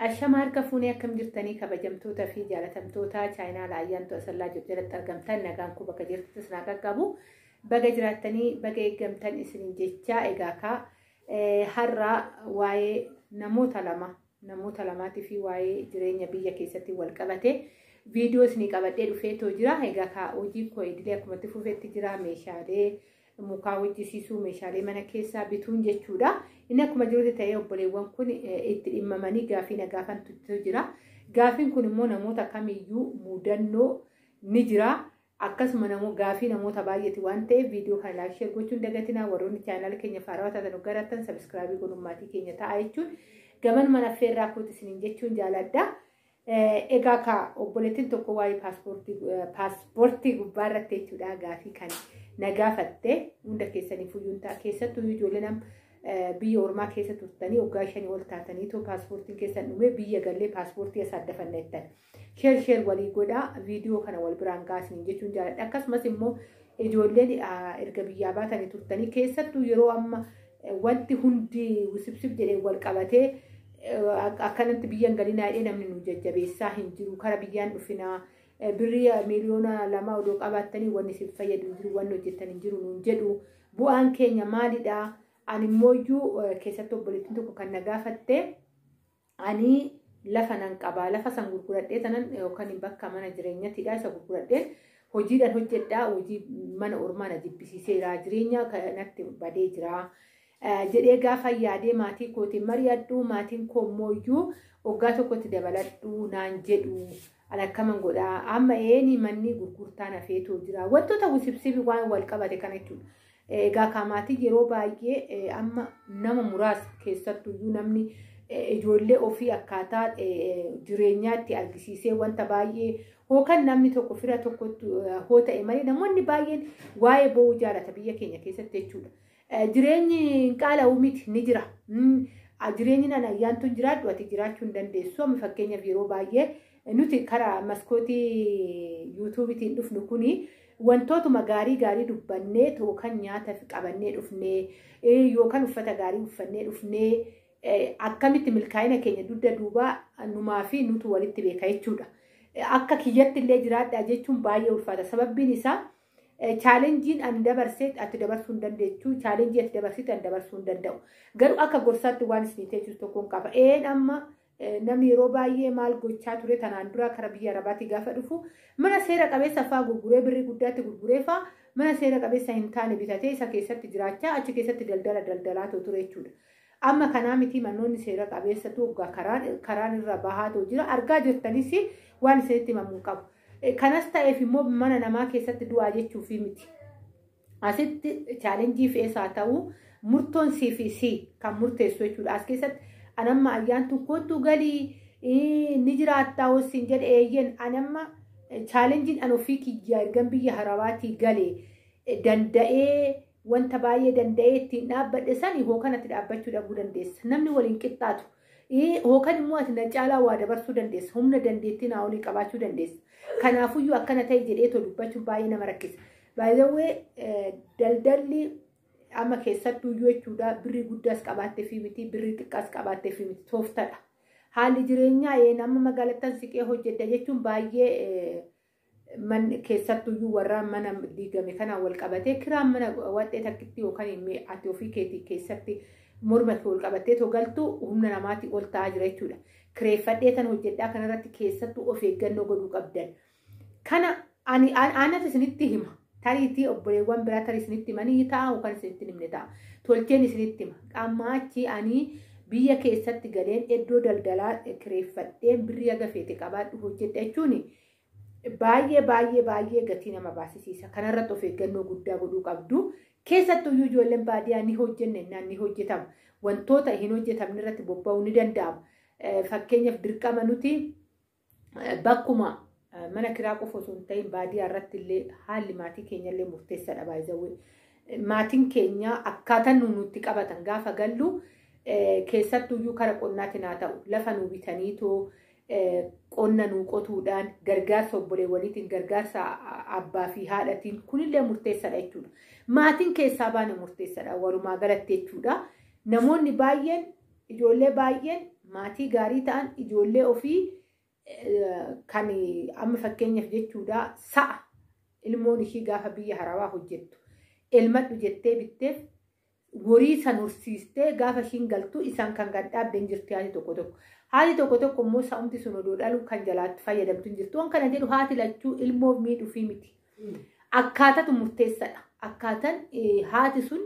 Ashamaar kafuunee akkam jirtanii kabajamtoota fi jaalatamtoota chaayinaa laayyaantu asallaa jalatti argamtan nagaan ku bakka jirtutti sinaa qaqqabu baga jiraattanii baga eeggamtan isiniin jechaa egaa ka har'a waa'ee namoota lamaatii fi waa'ee jireenya biyya keessatti wal qabate viidiyoo isinii qabadhee dhufeetoo jira. Egaa ka hojii koo idilee akkumatti fufeetti jira, meeshaalee mukaa hojjisiisuu, meeshaalee mana keessaa bituun jechuudha. Inni akkuma jirutti ta'ee obboleewwan kun itti dhimmamanii gaafii na gaafantu jira. Gaafiin kun immoo namoota kamiyyuu mudannoo ni jira. Akkasuma gaafii namoota baay'eeti waan ta'eef viidiyoo kana laayik sheer gochuun dagatinaa. Warroonni chaanaala keenya faarawaa taatan garatan sabiskiraabii godhuun maatii keenya ta'a jechuun gaman mana affeerraa kooti isiniin jechuun jaaladha. Egaa ka obboleettiin tokko waa'ee paaspoortii gubbaa irratti jechuudha gaafii kana na gaafatte hunda keessanii fuyyuntaa keessattuu ijoolleen biyya ormaa keessa turtanii waggaa 5 ol taatanii too paaspoortiin keessan dhume biyya gallee paaspoortii isaa addafanna jettan sheer walii godhaa viidiyoo kana wal biraan gaasanii jechuun jaaladha. Akkasumas immoo ijoolleen erga biyyaa baatanii turtanii keessattuu yeroo amma wanti hundi wusibsib jedhee wal qabatee akkanatti biyyan galinaa jedhee namni nu jajjabeessaa hin jiru. Kara biyyaan dhufinaa birrii miliyoona 2 odoo qabaattanii wanni isin fayyadu hin jiru, wanni hojjettan hin jiru nuun jedhu. Bu'aan keenya maalidha? Ani mooyyuu keessatti obboleettiin tokko kan na gaafatte ani lafa nan qabaa, lafa san gurguradhee tanan yookaan bakka mana jireenyattiidha isa gurguradheen hojiidhaan hojjedhaa, hojii mana ormaa na jibbisiiseera, jireenya kanatti badee jira jedhee gaafa yaadee maatii kootiin mari'adhu. Maatiin koo mooyyuu waggaa tokkotti dabaladhu naan jedhu akkaman godhaa. Amma eeni manni gurgurtaa nafeetoo jira, wantoota wusibsibi waan wal qabate kana jechuudha. Egaa kaamaatii yeroo baay'ee amma nama muraasa keessattuyyuu namni ijoollee ofii akkaataa jireenyaatti argisiisee wanta baay'ee hookan namni tokko fira tokkotti hoo ta'e malee namoonni baay'een waa'ee bo'uu jaalata biyya keenya keessatti jechuudha. Jireenyi qaala'uu miti ni jira. Jireenyi nan ayyaantu jiraadhu ati jiraachuu hin dandeessu. Amma fakkeenyaaf yeroo baay'ee nuti karaa maskootii yuutuubitiin dhufnu kuni wantootuma gaarii dubbannee yookaan nyaata qabannee dhufnee yookaan uffata gaarii uffannee dhufnee akkamitti milkaa'ina keenya dugda duubaa numaa fi nutu walitti beeka jechuudha. Akka kiyyatti illee jiraadhaa jechuun baay'ee ulfaata. Sababbiin isaa chaalenjiin ani dabarsee ati dabarsuu hin dandeessu, chaalenjii ati dabarsite ani dabarsuu hin danda'u. Garuu akka gorsaatti waan isin teessu tokkoon qaba. Amma namni yeroo baay'ee maal gochaa ture tanaan dura kara biyya arabaatti gaafa dhufu mana seera qabeessa fa'aa gurguree birrii guddaatti gurguree fa'aa mana seera qabeessa hin taane bitatee isa keessatti jiraachaa achi keessatti daldalaa ture jechuudha. Amma kanaa miti manoonni seera qabeessatu karaan irra bahaatoo jira. Argaa jirtanis waan isinitti himamuu qabu. Kanas ta'eef immoo mana namaa keessatti du'aa jechuu fi miti. Asitti chaalenjii fe'eesaa ta'uu murtoon si kan murteessu jechuudha. As keessatti anamma ayyaantu kootu galii ni jiraattaa hoosiin jedhe eeyyen anamma chaalenjiin an ofii kiyyaa ergan biyya arabaatii galee danda'ee wanta baay'ee danda'ee ittiin dhaabbadhe sani hookan ati dhaabbachuu dhabuu dandeessa. Namni waliin qixxaatu hookan immoo ati na caalaa waa dabarsuu dandeessa. Humna dandeettii naa olii qabaachuu dandeessa. Kanaafuyyuu akkana ta'e jedhee dubbachuun baay'ee nama rakkisa. Baay'ee daldalli amma keessattuyyuu jechuudha birrii guddaas qabaattee fi miti birrii xiqqaas qabaattee fi miti tooftadha. Haalli jireenyaa nama magaalattan siqee hojjedha jechuun baay'ee keessattuyyuu warra mana diigame kanaan wal qabatee kiraan mana wadhee takkitti yookaan ati ofii keetii keessatti morma wal qabattee galtu humna namaatti ol ta'aa jira jechuudha. Kireeffadhee tan hojjedhaa kanarratti keessattuu of eeggannoo godhuu qabdan. Kana aanas isinitti hima. Tariitii obboleewwan biraa tarii isinitti himanii ta'a yookaan isinitti himne ta'a. Tolcheen isinitti hima. Qammaachi ani biyya keessatti galeen iddoo daldalaa kireeffadheen birrii haga feete qabaadhu hojjedha jechuun baay'ee gatii nama baasisiisa. Kanarratti of eeggannoo guddaa godhuu qabdu. Keessattuyyuu ijoolleen baadiyyaa ni hojjenne ni hojjetama. Wantoota hin hojjetamne irratti bobba'uu ni danda'ama. Fakkeenyaaf dirqama nuti bakkuma mana kiraa qofa osoo hin ta'in baadiyyaa irratti illee haalli maatii keenya illee murteessaadha baay'ee. Maatiin keenya akkaataan nuti qabatan gaafa gallu keessattuyyuu kara qonnaatiin haa ta'u lafa nuu bitaniitoo qonna nuu qotuudhaan gargaarsa obboleewwaniitiin gargaarsa abbaa fi haadhatiin kunillee murteessaadha jechuudha. Maatiin keessaa baane murteessaadha walumaa galatti jechuudha. Namoonni baay'een ijoollee baay'een maatii gaarii ta'an ijoollee ofii kan amma fakkeenyaaf jechuudha sa'a ilmoon ishii gaafa biyya harawaa hojjettu elmadhu jettee bitteef horii san horsiistee gaafa ishiin galtu isaan kan gadhaabden jirti haati tokko tokko. Haati tokko tokko immoo sa'umti sun odoo dhalu kan jalaatti fayyadamtu hin jirtu. Waan kana jedhu haati lachuu ilmoof miidhuu fi miti. Akkaatatu murteessaadha. Akkaataan haati sun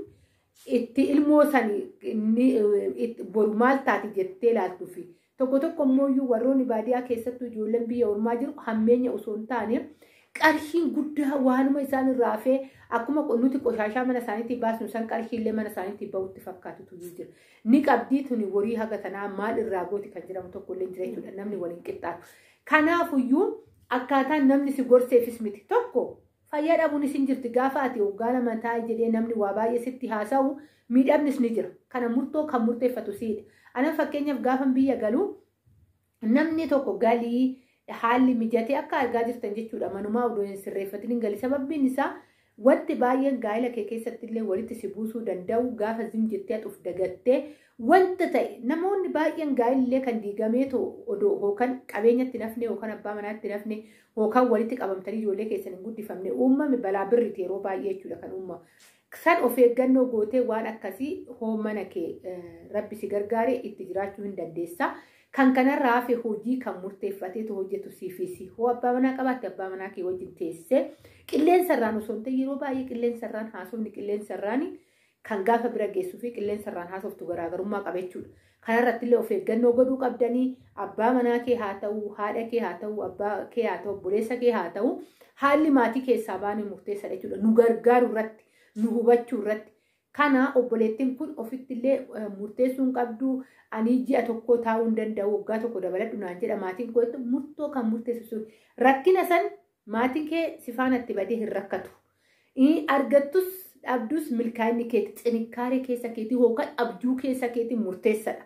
itti ilmoo sanii boru maal taati jettee ilaaltuu fi tokko tokko immoo iyyuu warroonni baadiyyaa keessattuu ijoolleen biyya ormaa jiru hammeenya osoo hin taane qarshiin guddaa waanuma isaan irraa hafee akkuma nuti qoshashaa mana isaaniitti baasnu san qarshiillee mana isaaniitti bahutti fakkaatutu jira. Ni qabdii tuni horii haga tanaa maal irraa gooti kan jedhamu tokko illee jira jechuudha. Namni waliin qixxaatu. Kanaafuyyuu akkaataan namni si gorseefis miti tokko fayyaa dhabuun isin jirti gaafa ati hoggaa lama taa'e jedhee namni waa baay'ee sitti haasa'u miidhamnis ni jira. Kana murtoo kan murteeffatu siidha. Ana fakkeenyaaf gaafan biyya galuu namni tokko galii haalli mijatee akka argaa jirtan jechuudha. Manumaa odoo hin sirreeffatin hin gali. Sababbiin isaa wanti baay'een gaa'ela kee keessatti illee walitti si buusuu danda'u gaafa zim jettee atuuf dagattee wanta ta'e namoonni baay'een gaa'elillee kan diigamee odoo hookan qabeenyatti nafne hookan abbaa manaatti nafne hookan walitti qabamtanii ijoollee keessan hin guddifamne uumame balaa birriti yeroo baay'ee jechuudha kan uumamu. San of eeggannoo gootee waan akkasii hoomana kee rabbi si gargaare itti jiraachuu hin dandeessa. Kan kanarraa hafe hojii kan murteeffateetu hojjetu siifisi. Hoo abbaa manaa qabaatte abbaa manaa kee wajjin teessee qilleensarraan osoo hin ta'e yeroo baay'ee qilleensarraan haasofni qilleensarraan kan gaafa bira geessuu fi qilleensarraan haasoftu garaagarummaa qaba jechuudha. Kanarratti illee of eeggannoo godhuu qabdanii abbaa manaa kee haa ta'u, haadha kee haa ta'u, abbaa kee haa ta'u, obboleessa kee haa ta'u haalli maatii keessaa baanee murteessaadha jechuudha. Nu gargaaru irratti, nu hubachuu irratti. Kana obboleettiin kun ofitti illee murteessuun qabdu ani ji'a tokko taa'uu hin danda'u waggaa tokko dabaladhu naan jedha maatiin koo murtoo kan murteessu rakkina san maatiin kee sifaanatti badee hin rakkatu. Argattus dhabdus milkaa'inni keetti xinikkaaree keessa keetii hookan abjuu keessa keetii murteessadha.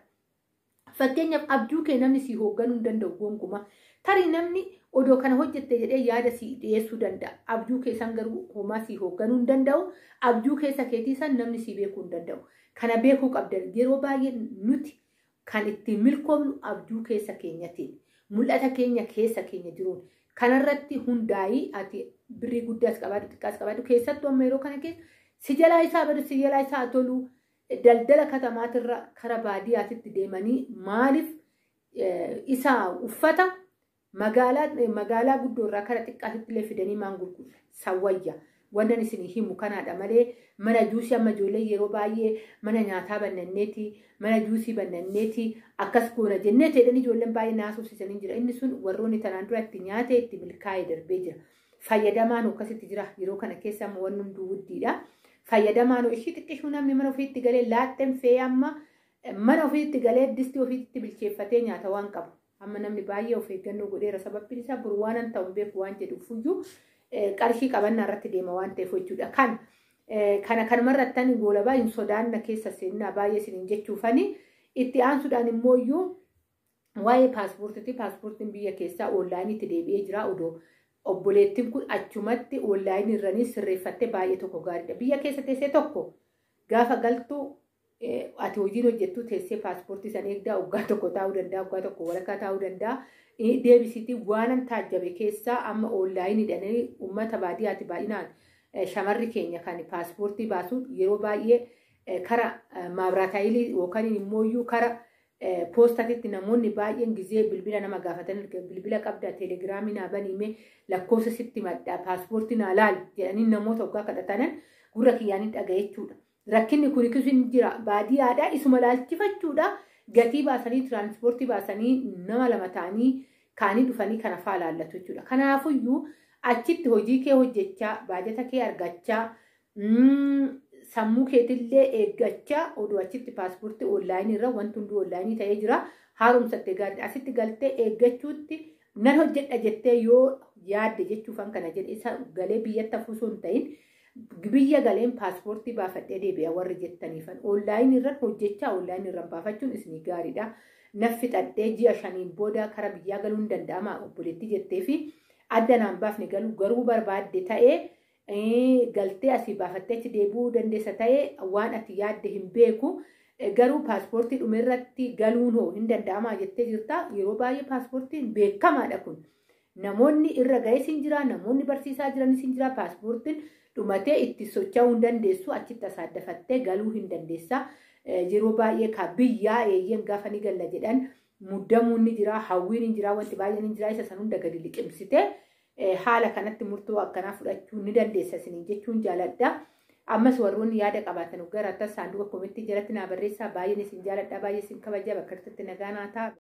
Fakkeenyaaf abjuu kee namni si hoogganuu hin danda'u gonkumaa. Tarii namni odoo kana hojjette jedhee yaada si dhiyeessuu danda'a. Abjuu keessan garuu homaa si hoogganuu hin danda'u. Abjuu keessa keetii san namni si beekuu hin danda'u. Kana beekuu qabdan yeroo baay'ee nuti kan ittiin milkoomnu abjuu keessa keenyatiin mul'ata keenya keessa keenya jiruun kanarratti hundaa'ii ati birrii guddaas qabaadhu xiqqaas qabaadhu keessattuu amma yeroo kana keessa si jalaa isaa badu si jalaa isaa tolu daldala katamaatirra kara baadiyyaatitti deemanii maaliif isaa uffata magaalaa guddoorraa kara xiqqaatitti illee fidanii maan gurguru sawwayya. Wannan isin himu kanaadha malee mana juusii amma ijoollee yeroo baay'ee mana nyaataa bannanneeti mana juusii bannanneeti akkas goona jennee ta'edhaan ijoolleen baay'ee naasofsiisanii jira. Inni sun warroonni tanaan dura itti nyaate itti milkaa'ee darbee jira. Fayyadamaan akkasitti jira yeroo kana keessa amma wanni hunduu guddiidha. Fayyadamaan ishii xiqqishuu namni mana ofiitti galee laatteen fe'ee amma mana ofiitti galee distii ofiitti bilcheeffatee nyaata waan qabu. Amma namni baay'ee of eeggannoo godheera sababbiin isaa buru waan hin ta'u beeku waan jedhuufuyyuu qarshii qabannaa irratti deema waan ta'eef jechuudha. Kana kanumarrattan goolabaa hin sodaanna keessa seenaa baay'ee isiniin jechuufani itti aansuudhaan immoo iyyuu waa'ee paaspoortiin biyya keessaa oonlaayiniitti deebi'ee jira odoo obboleettiin kun achumatti oonlaayinii irranii sirreeffattee baay'ee tokko gaariidha. Biyya keessa teessee tokko gaafa galtuu ati hojiin hojjettuu teessee paaspoortii san eegdaa waggaa tokko taa'uu danda'a waggaa tokko walakkaa taa'uu danda'a. Deebisiitii waanan taajjabe keessaa amma oonlaayiniidhaan uummata baadiyyaatti baay'inaan shamarri keenya kan paaspoortii baasu yeroo baay'ee kara maabiraataayilii yookaan immoo iyyuu kara poostatitti namoonni baay'een gizee bilbila nama gaafatan bilbila qabda teelegiraamii naa baniime lakkoofsa sitti madda paaspoortii naa laal jedhanii namoota waggaa kadhatanan gurra kiyyaanii dhagaye jechuudha. Rakkinni kun kisuun jira baadiyyaadhaa isuma laalchifachuudha gatii baasanii tiraanspoortii baasanii nama lama ta'anii kaanii dhufanii kana faa laallatu jechuudha. Kanaafuyyuu achitti hojii kee hojjechaa baajata kee argachaa sammuu keetillee eeggachaa oduu achitti paaspoortii oonlaayinii irra wanti hunduu oonlaayinii ta'ee jira. Haaromsattee gaariidha. Asitti galtee eeggachuutti nan hojjedha jettee yoo yaadde jechuufan kana jedhe isa galee biyyatti hafuusoo hin ta'in biyya galeen paaspoortii baafadhee deebi'a warri jettaniifan oonlaayinii irra hojjechaa oonlaayinii irra baafachuun isinii gaariidha. Naffi xaddee ji'a shaniin booda kara biyyaa galuu hin danda'ama obboleettii jettee fi adda naan baafne galuu garuu barbaadde ta'ee galtee asii baafattee achi deebi'uu dandeessa ta'ee waan ati yaadde hin beeku garuu paaspoortii dhumirratti galuun hoo hin danda'amaa jettee jirta. Yeroo baay'ee paaspoortiin beekamaadha kun. Namoonni irra ga'es hin jira, namoonni barsiisaa jiranis hin jira. Paaspoortiin dhumatee itti socho'uu hin dandeessu, achitti asaaddafattee galuu hin dandeessa. Yeroo baay'ee ka biyyaa eeyyeen gaafa ni galla jedhan muddamuun ni jira, hawwiin hin jira, wanti baay'een hin jira. Isa san hunda gadi liqimsitee haala kanatti murtoo akkanaa fudhachuu ni dandeessa isiniin jechuun jaaladha. Ammas warroonni yaada qabaatan gara saanduqa komentii jalatti naa barreessaa. Baay'een isin jaaladha, baay'ee isin kabaja. Bakka irratti nagaa naa ta'a.